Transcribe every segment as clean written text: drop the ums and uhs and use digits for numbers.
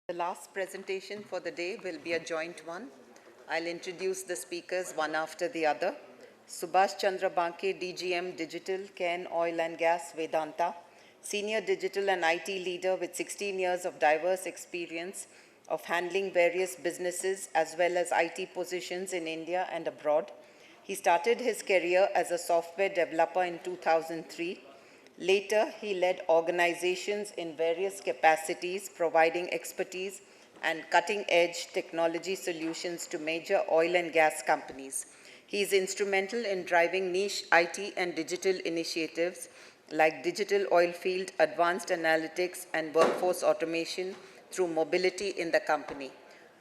The last presentation for the day will be a joint one. I'll introduce the speakers one after the other. Subhash Chandra Banke, DGM Digital, Cairn Oil and Gas, Vedanta, Senior Digital and IT leader with 16 years of diverse experience of handling various businesses as well as IT positions in India and abroad. He started his career as a software developer in 2003. Later, he led organizations in various capacities, providing expertise and cutting-edge technology solutions to major oil and gas companies. He is instrumental in driving niche IT and digital initiatives like digital oil field, advanced analytics, and workforce automation through mobility in the company.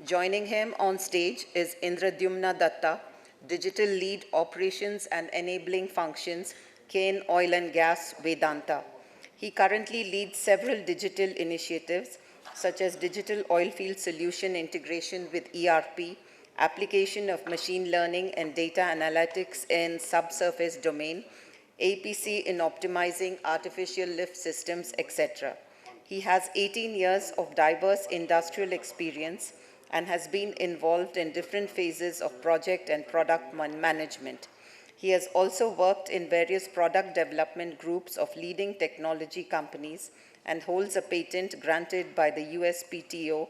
Joining him on stage is Indradyumna Datta, Digital Lead Operations and Enabling Functions, Cairn Oil and Gas, Vedanta. He currently leads several digital initiatives, such as digital oil field solution integration with ERP, application of machine learning and data analytics in subsurface domain, APC in optimizing artificial lift systems, etc. He has 18 years of diverse industrial experience and has been involved in different phases of project and product management. He has also worked in various product development groups of leading technology companies and holds a patent granted by the USPTO,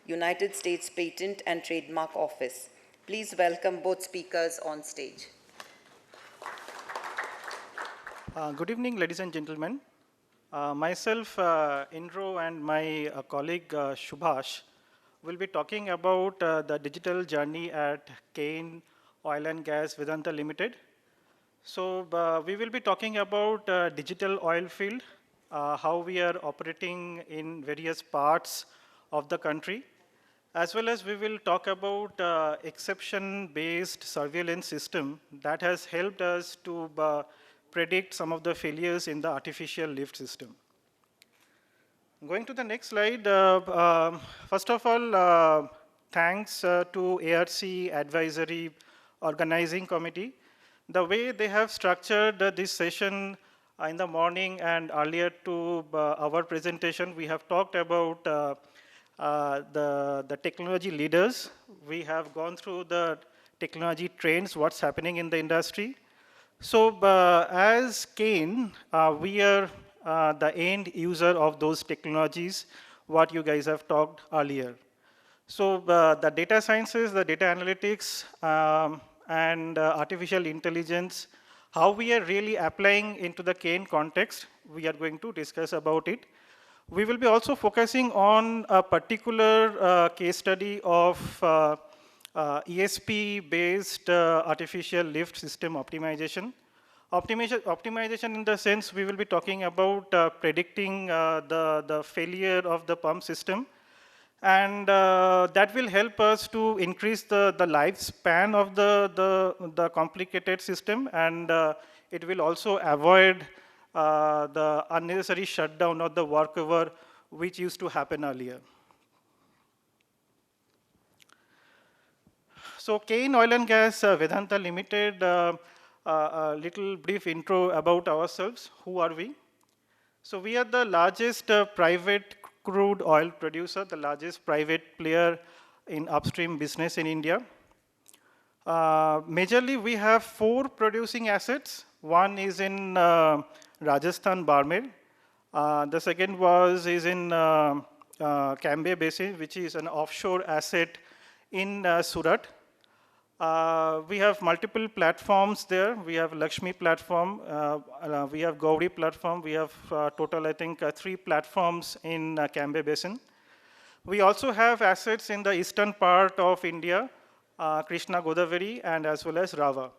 United States Patent and Trademark Office. Please welcome both speakers on stage. Good evening, ladies and gentlemen. Myself, Indro, and my colleague Subhash will be talking about the digital journey at Cairn Oil and Gas Vedanta Limited. So we will be talking about digital oil field, how we are operating in various parts of the country, as well as we will talk about exception-based surveillance system that has helped us to predict some of the failures in the artificial lift system. Going to the next slide, first of all, thanks to ARC Advisory Organizing Committee. The way they have structured this session in the morning and earlier to our presentation, we have talked about the technology leaders. We have gone through the technology trends, what's happening in the industry. So as Cairn, we are the end user of those technologies, what you guys have talked earlier. So the data sciences, the data analytics, and artificial intelligence, how we are really applying into the Cairn context, we are going to discuss about it. We will be also focusing on a particular case study of ESP-based artificial lift system optimization. Optimization in the sense we will be talking about predicting the failure of the pump system. And that will help us to increase the lifespan of the complicated system, and it will also avoid the unnecessary shutdown of the workover which used to happen earlier. So Cairn Oil and Gas Vedanta Limited, a little brief intro about ourselves. Who are we? So we are the largest private crude oil producer, the largest private player in upstream business in India. Majorly, we have 4 producing assets. One is in Rajasthan, Barmer. The second is in Cambay Basin, which is an offshore asset in Surat. We have multiple platforms there. We have Lakshmi platform, we have Gauri platform, we have total, I think, 3 platforms in Cambay Basin. We also have assets in the eastern part of India, Krishna Godavari, and as well as Rava.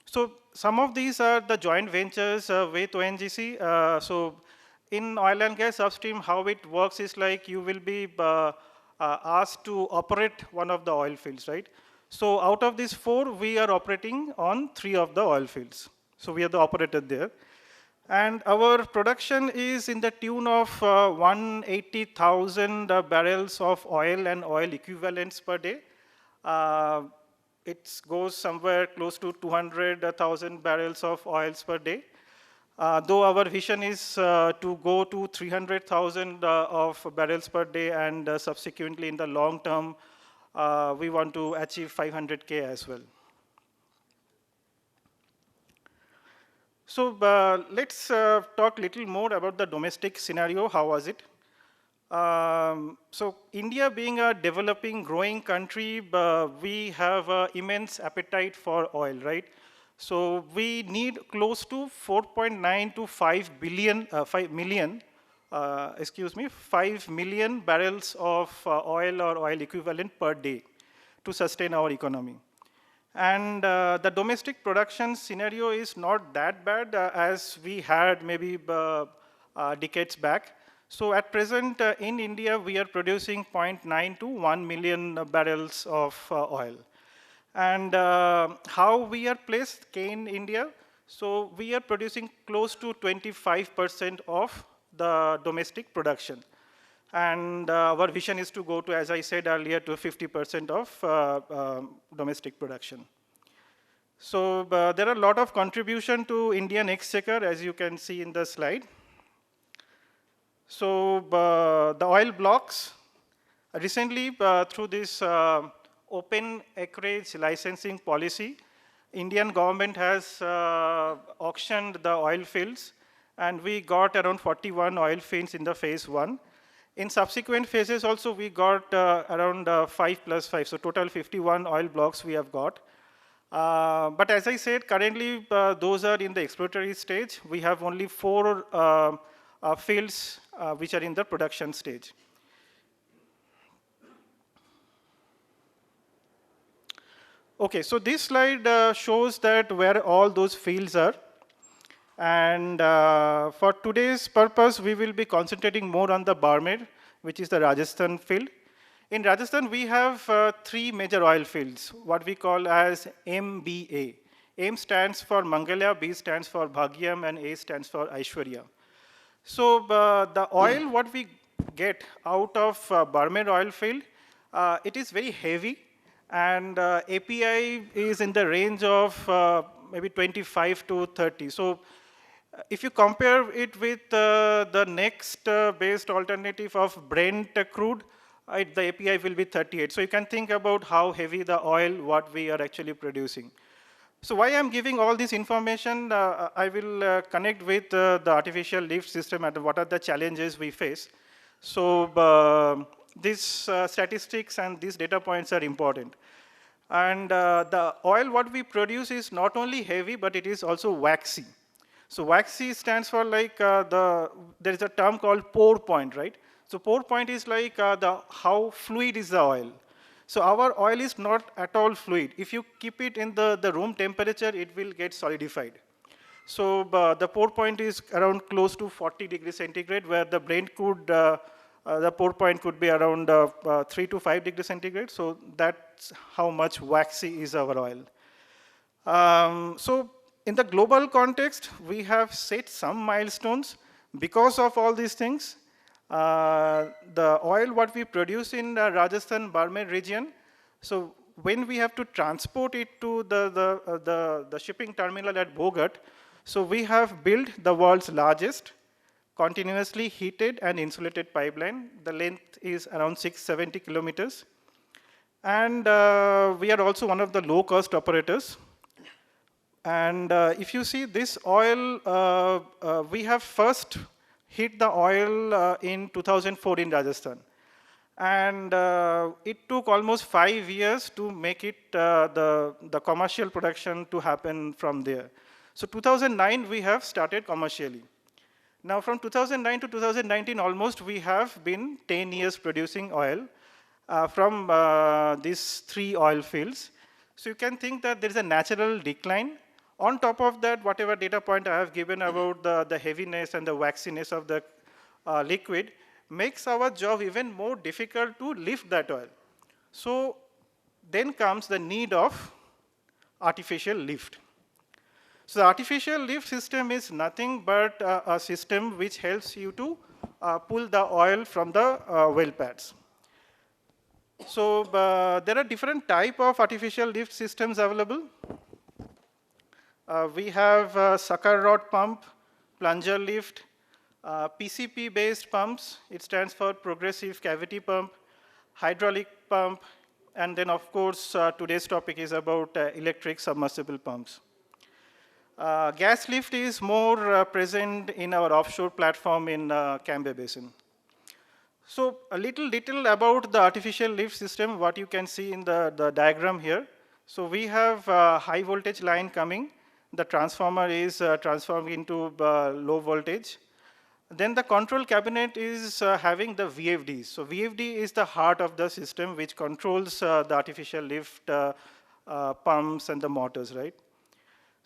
So some of these are the joint ventures with ONGC. So in oil and gas upstream, how it works is like you will be asked to operate one of the oil fields, right? So out of these 4, we are operating on 3 of the oil fields. So we are the operator there. And our production is in the tune of 180,000 barrels of oil and oil equivalents per day. It goes somewhere close to 200,000 barrels of oils per day. Though our vision is to go to 300,000 of barrels per day, and subsequently in the long term, we want to achieve 500K as well. So let's talk a little more about the domestic scenario. How was it? So India being a developing, growing country, we have immense appetite for oil, right? So we need close to 4.9 to 5 billion, 5 million, 5 million barrels of oil or oil equivalent per day to sustain our economy. And the domestic production scenario is not that bad as we had maybe decades back. So at present in India, we are producing 0.9 to 1 million barrels of oil. And how we are placed in India? So we are producing close to 25% of the domestic production. And our vision is to go to, as I said earlier, to 50% of domestic production. So there are a lot of contribution to Indian exchequer, as you can see in the slide. So the oil blocks, recently through this open acreage licensing policy, Indian government has auctioned the oil fields, and we got around 41 oil fields in the phase 1. In subsequent phases also, we got around 5 plus 5, so total 51 oil blocks we have got. But as I said, currently those are in the exploratory stage. We have only 4 fields which are in the production stage. Okay, so this slide shows that where all those fields are. And for today's purpose, we will be concentrating more on the Barmer, which is the Rajasthan field. In Rajasthan, we have 3 major oil fields, what we call as MBA. M stands for Mangalya, B stands for Bhagyam, and A stands for Aishwarya. So the oil, what we get out of Barmer oil field, it is very heavy, and API is in the range of maybe 25 to 30. So if you compare it with the next best alternative of Brent crude, the API will be 38. So you can think about how heavy the oil, what we are actually producing. So why I'm giving all this information, I will connect with the artificial lift system and what are the challenges we face. So these statistics and these data points are important. And the oil what we produce is not only heavy, but it is also waxy. So waxy stands for like there is a term called pour point, right? So pour point is like how fluid is the oil. So our oil is not at all fluid. If you keep it in the room temperature, it will get solidified. So the pour point is around close to 40 degrees centigrade, where the Brent could, the pour point could be around 3 to 5 degrees centigrade. So that's how much waxy is our oil. So in the global context, we have set some milestones. Because of all these things, the oil what we produce in Rajasthan Barmer region, so when we have to transport it to the shipping terminal at Bhogat, so we have built the world's largest continuously heated and insulated pipeline. The length is around 670 kilometers. And we are also one of the low-cost operators. And if you see this oil, we have first hit the oil in 2004 in Rajasthan. And it took almost 5 years to make it the commercial production to happen from there. So 2009, we have started commercially. Now from 2009 to 2019, almost we have been 10 years producing oil from these 3 oil fields. So you can think that there is a natural decline. On top of that, whatever data point I have given about the heaviness and the waxiness of the liquid makes our job even more difficult to lift that oil. So then comes the need of artificial lift. So the artificial lift system is nothing but a system which helps you to pull the oil from the well pads. So there are different type of artificial lift systems available. We have a sucker rod pump, plunger lift, PCP-based pumps. It stands for progressive cavity pump, hydraulic pump, and then, of course, today's topic is about electric submersible pumps. Gas lift is more present in our offshore platform in Cairn Basin. So a little detail about the artificial lift system, what you can see in the diagram here. So we have a high voltage line coming. The transformer is transformed into low voltage. Then the control cabinet is having the VFDs. So VFD is the heart of the system which controls the artificial lift pumps and the motors, right?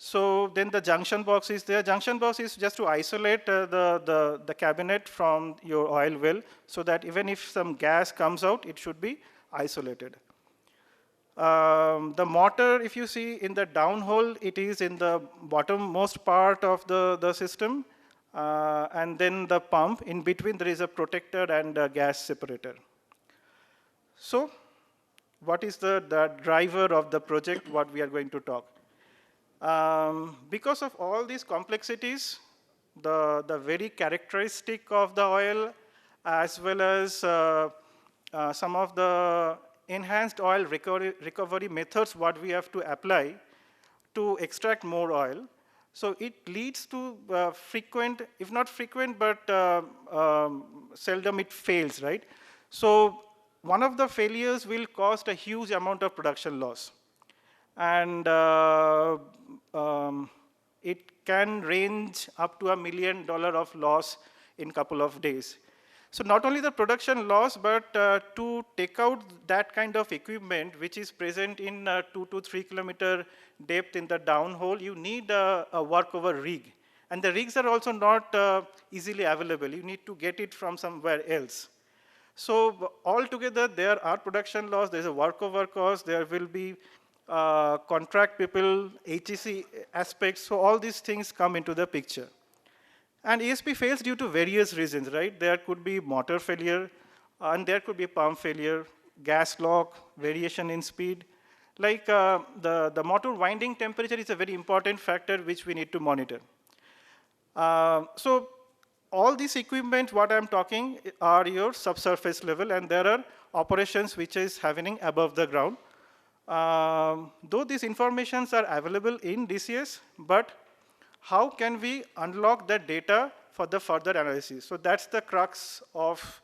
So then the junction box is there. Junction box is just to isolate the cabinet from your oil well so that even if some gas comes out, it should be isolated. The motor, if you see in the downhole, it is in the bottommost part of the system. And then the pump, in between there is a protector and a gas separator. So what is the driver of the project, what we are going to talk? Because of all these complexities, the very characteristic of the oil, as well as some of the enhanced oil recovery methods what we have to apply to extract more oil. So it leads to frequent, if not frequent, but seldom it fails, right? So one of the failures will cost a huge amount of production loss. And it can range up to $1 million of loss in a couple of days. So not only the production loss, but to take out that kind of equipment, which is present in 2 to 3 kilometer depth in the downhole, you need a workover rig. And the rigs are also not easily available. You need to get it from somewhere else. So altogether, there are production loss, there's a workover cost, there will be contract people, HEC aspects, so all these things come into the picture. And ESP fails due to various reasons, right? There could be motor failure, and there could be pump failure, gas lock, variation in speed. Like the motor winding temperature is a very important factor which we need to monitor. So all these equipment, what I'm talking, are your subsurface level, and there are operations which is happening above the ground. Though these informations are available in DCS, but how can we unlock that data for the further analysis? So that's the crux of,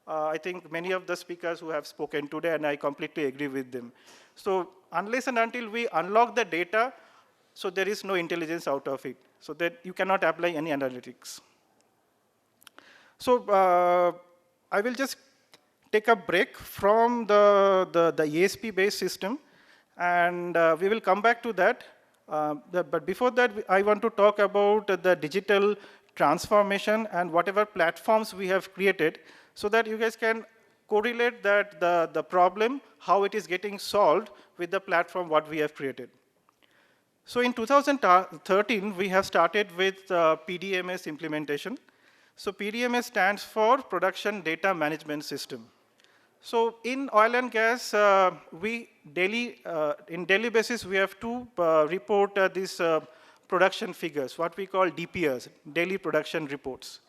I think, many of the speakers who have spoken today, and I completely agree with them. So unless and until we unlock the data, so there is no intelligence out of it, so that you cannot apply any analytics. So I will just take a break from the ESP-based system, and we will come back to that. But before that, I want to talk about the digital transformation and whatever platforms we have created, so that you guys can correlate that the problem, how it is getting solved with the platform what we have created. So in 2013, we have started with PDMS implementation. So PDMS stands for Production Data Management System. So in oil and gas, in daily basis, we have to report these production figures, what we call DPRs, daily production reports.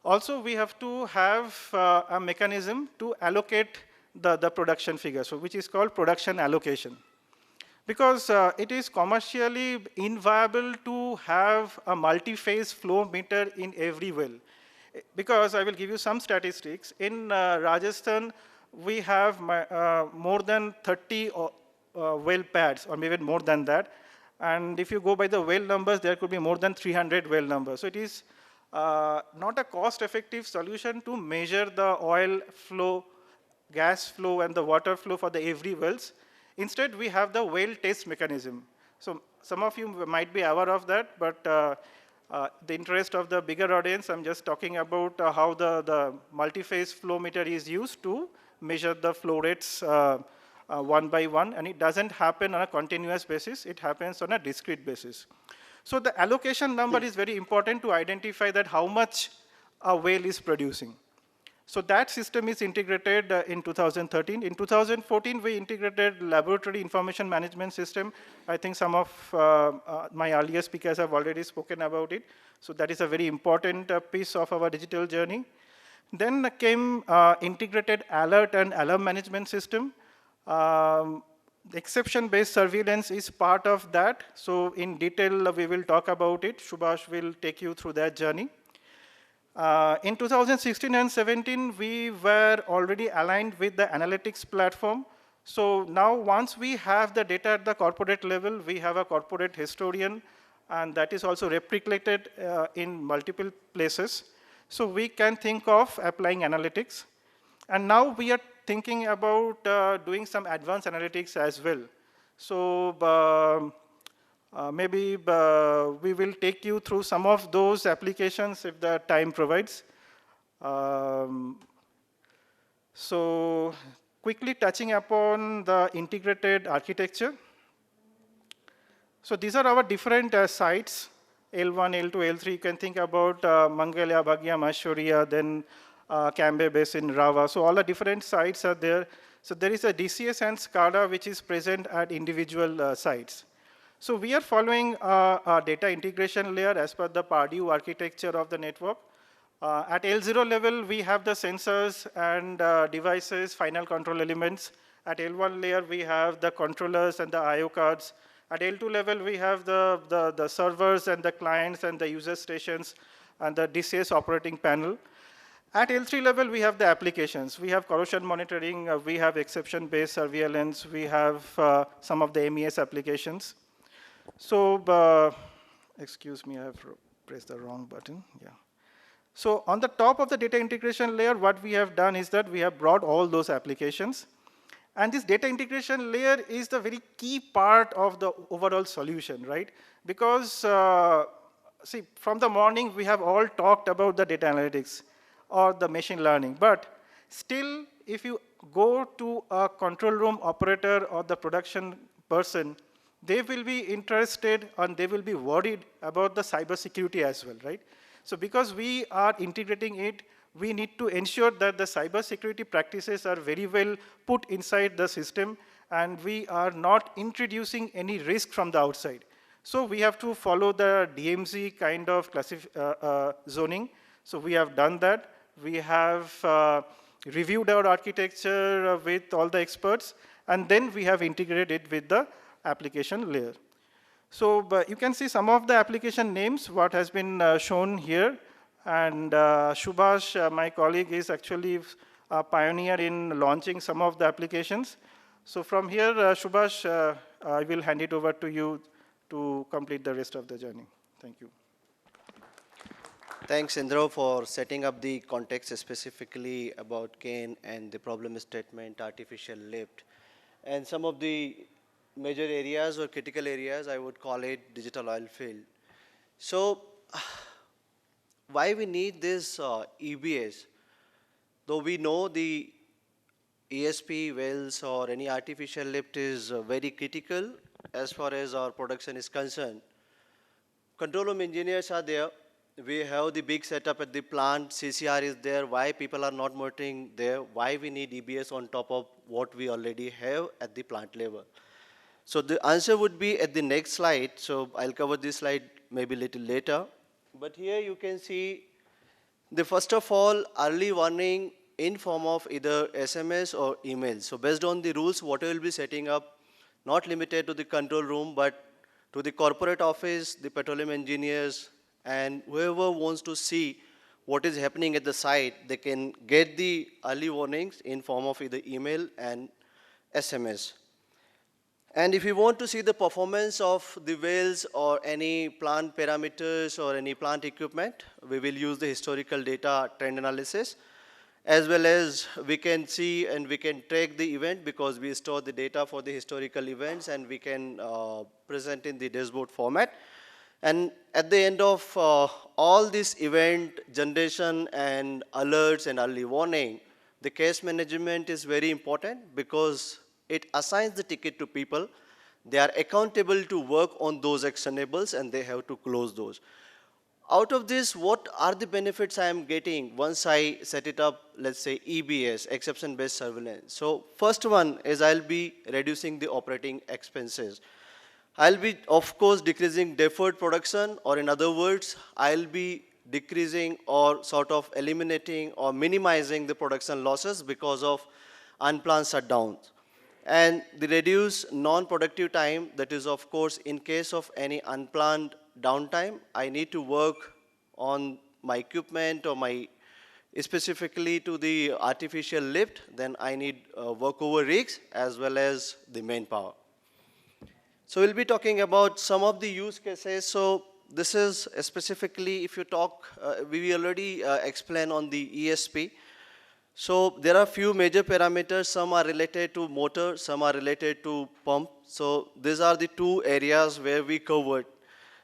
Also, we have to have a mechanism to allocate the production figures, so which is called production allocation. Because it is commercially inviable to have a multi-phase flow meter in every well. Because I will give you some statistics. In Rajasthan, we have more than 30 well pads, or maybe more than that. And if you go by the well numbers, there could be more than 300 well numbers. So it is not a cost-effective solution to measure the oil flow, gas flow, and the water flow for the every wells. Instead, we have the well test mechanism. So some of you might be aware of that, but the interest of the bigger audience, I'm just talking about how the multi-phase flow meter is used to measure the flow rates one by one, and it doesn't happen on a continuous basis, it happens on a discrete basis. So the allocation number is very important to identify that how much a well is producing. So that system is integrated in 2013. In 2014, we integrated laboratory information management system. I think some of my earlier speakers have already spoken about it. So that is a very important piece of our digital journey. Then came integrated alert and alarm management system. The exception-based surveillance is part of that. So in detail, we will talk about it. Subhash will take you through that journey. In 2016 and 17, we were already aligned with the analytics platform. So now once we have the data at the corporate level, we have a corporate historian, and that is also replicated in multiple places. So we can think of applying analytics. And now we are thinking about doing some advanced analytics as well. So maybe we will take you through some of those applications if the time provides. So quickly touching upon the integrated architecture. So these are our different sites, L1, L2, L3. You can think about Mangalya, Bhagya, Maheshwariya, then Cambay Basin, Rava. So all the different sites are there. So there is a DCS and SCADA which is present at individual sites. So we are following a data integration layer as per the Purdue architecture of the network. At L0 level, we have the sensors and devices, final control elements. At L1 layer, we have the controllers and the I/O cards. At L2 level, we have the servers and the clients and the user stations and the DCS operating panel. At L3 level, we have the applications. We have corrosion monitoring, we have exception-based surveillance, we have some of the MES applications. So, excuse me, I have pressed the wrong button, yeah. So on the top of the data integration layer, what we have done is that we have brought all those applications. And this data integration layer is the very key part of the overall solution, right? Because, see, from the morning, we have all talked about the data analytics or the machine learning. But still, if you go to a control room operator or the production person, they will be interested and they will be worried about the cybersecurity as well, right? So because we are integrating it, we need to ensure that the cybersecurity practices are very well put inside the system and we are not introducing any risk from the outside. So we have to follow the DMZ kind of zoning. So we have done that. We have reviewed our architecture with all the experts, and then we have integrated it with the application layer. So you can see some of the application names, what has been shown here. And Subhash, my colleague, is actually a pioneer in launching some of the applications. So from here, Subhash, I will hand it over to you to complete the rest of the journey. Thank you. Thanks, Indra, for setting up the context specifically about Cairn and the problem statement, artificial lift, and some of the major areas or critical areas, I would call it digital oil field. So why we need this EBS? Though we know the ESP wells or any artificial lift is very critical as far as our production is concerned. Control room engineers are there. We have the big setup at the plant. CCR is there. Why people are not monitoring there? Why we need EBS on top of what we already have at the plant level? So the answer would be at the next slide. So I'll cover this slide maybe a little later. But here you can see the first of all early warning in form of either SMS or email. So based on the rules, what we will be setting up, not limited to the control room, but to the corporate office, the petroleum engineers, and whoever wants to see what is happening at the site, they can get the early warnings in form of either email and SMS. And if you want to see the performance of the wells or any plant parameters or any plant equipment, we will use the historical data trend analysis, as well as we can see and we can track the event because we store the data for the historical events and we can present in the dashboard format. And at the end of all this event generation and alerts and early warning, the case management is very important because it assigns the ticket to people. They are accountable to work on those actionables and they have to close those. Out of this, what are the benefits I am getting once I set it up, let's say EBS, exception-based surveillance? So first one is I'll be reducing the operating expenses. I'll be, of course, decreasing deferred production, or in other words, I'll be decreasing or sort of eliminating or minimizing the production losses because of unplanned shutdowns. And the reduced non-productive time, that is, of course, in case of any unplanned downtime, I need to work on my equipment or my, specifically to the artificial lift, then I need work over rigs as well as the manpower. So we'll be talking about some of the use cases. So this is specifically, if you talk, we already explained on the ESP. So there are few major parameters. Some are related to motor, some are related to pump. So these are the two areas where we covered.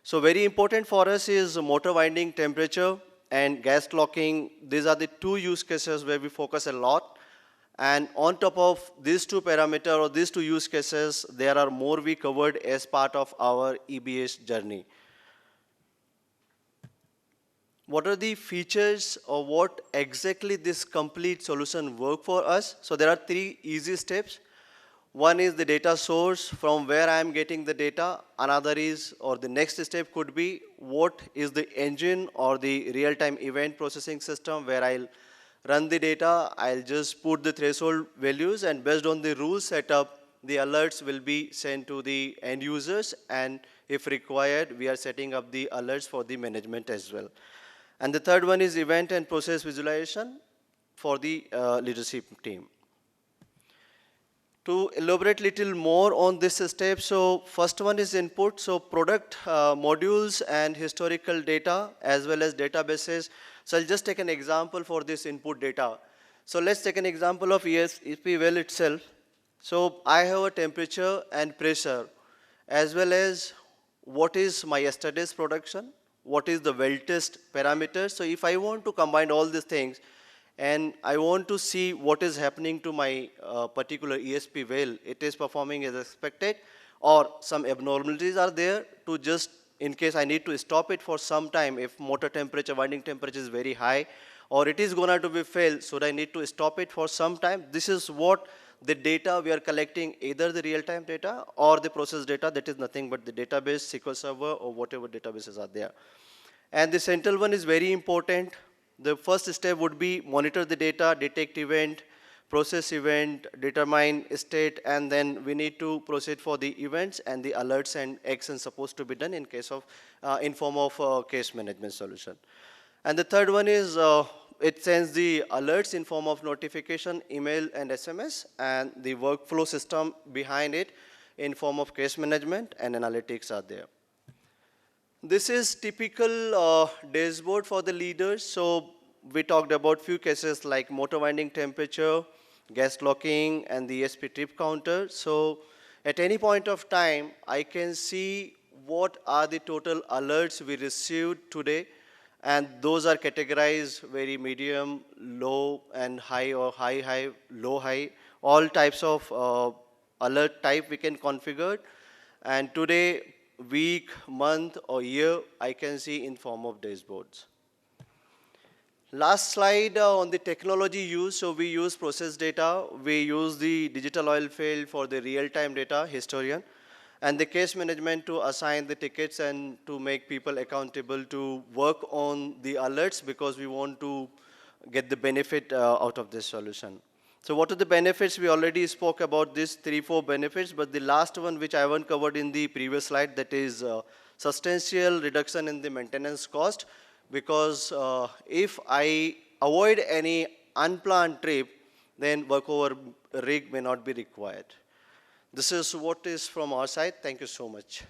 So very important for us is motor winding temperature and gas locking. These are the two use cases where we focus a lot. And on top of these two parameters or these two use cases, there are more we covered as part of our EBS journey. What are the features or what exactly this complete solution work for us? So there are three easy steps. One is the data source, from where I am getting the data. Another is, or the next step could be, what is the engine or the real-time event processing system where I'll run the data, I'll just put the threshold values, and based on the rule setup, the alerts will be sent to the end users, and if required, we are setting up the alerts for the management as well. And the third one is event and process visualization for the leadership team. To elaborate little more on this step, so first one is input. So product modules and historical data as well as databases. So I'll just take an example for this input data. So let's take an example of ESP well itself. So I have a temperature and pressure as well as what is my yesterday's production, what is the well test parameters. So if I want to combine all these things and I want to see what is happening to my particular ESP well, it is performing as expected, or some abnormalities are there, to just, in case I need to stop it for some time, if motor temperature, winding temperature is very high, or it is going to be failed, so I need to stop it for some time. This is what the data we are collecting, either the real-time data or the process data, that is nothing but the database, SQL Server, or whatever databases are there. And the central one is very important. The first step would be monitor the data, detect event, process event, determine state, and then we need to proceed for the events and the alerts and actions supposed to be done in case of, in form of case management solution. And the third one is it sends the alerts in form of notification, email, and SMS, and the workflow system behind it in form of case management and analytics are there. This is typical dashboard for the leaders. So we talked about few cases like motor winding temperature, gas locking, and the ESP trip counter. So at any point of time, I can see what are the total alerts we received today, and those are categorized very medium, low, and high, or high, high, low, high. All types of alert type we can configure. And today, week, month, or year, I can see in form of dashboards. Last slide on the technology use. So we use process data. We use the digital oil field for the real-time data historian, and the case management to assign the tickets and to make people accountable to work on the alerts, because we want to get the benefit out of this solution. So what are the benefits? We already spoke about these 3-4 benefits, but the last one, which I haven't covered in the previous slide, that is substantial reduction in the maintenance cost, because if I avoid any unplanned trip, then workover rig may not be required. This is what is from our side. Thank you so much.